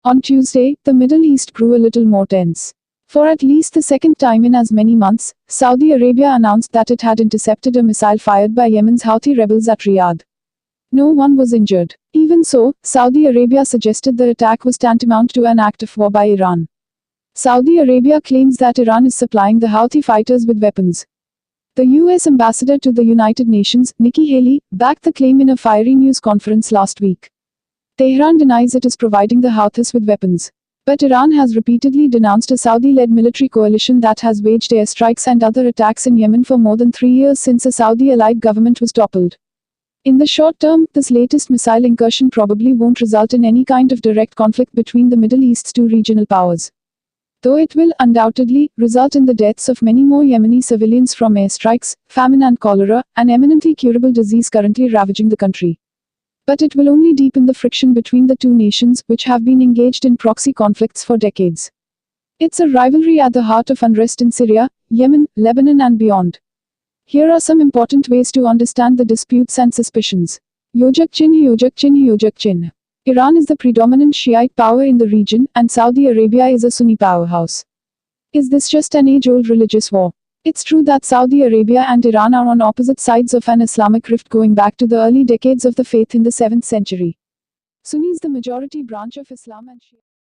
On Tuesday, the Middle East grew a little more tense. For at least the second time in as many months, Saudi Arabia announced that it had intercepted a missile fired by Yemen's Houthi rebels at Riyadh. No one was injured. Even so, Saudi Arabia suggested the attack was tantamount to an act of war by Iran. Saudi Arabia claims that Iran is supplying the Houthi fighters with weapons. The U.S. ambassador to the United Nations, Nikki Haley, backed the claim in a fiery news conference last week. Tehran denies it is providing the Houthis with weapons. But Iran has repeatedly denounced a Saudi-led military coalition that has waged airstrikes and other attacks in Yemen for more than 3 years since a Saudi-allied government was toppled. In the short term, this latest missile incursion probably won't result in any kind of direct conflict between the Middle East's two regional powers. Though it will undoubtedly result in the deaths of many more Yemeni civilians from airstrikes, famine and cholera, an eminently curable disease currently ravaging the country. But it will only deepen the friction between the two nations, which have been engaged in proxy conflicts for decades. It's a rivalry at the heart of unrest in Syria, Yemen, Lebanon and beyond. Here are some important ways to understand the disputes and suspicions. Yojak-chin. Iran is the predominant Shiite power in the region, and Saudi Arabia is a Sunni powerhouse. Is this just an age-old religious war? It's true that Saudi Arabia and Iran are on opposite sides of an Islamic rift going back to the early decades of the faith in the 7th century. Sunnis the majority branch of Islam and Shia.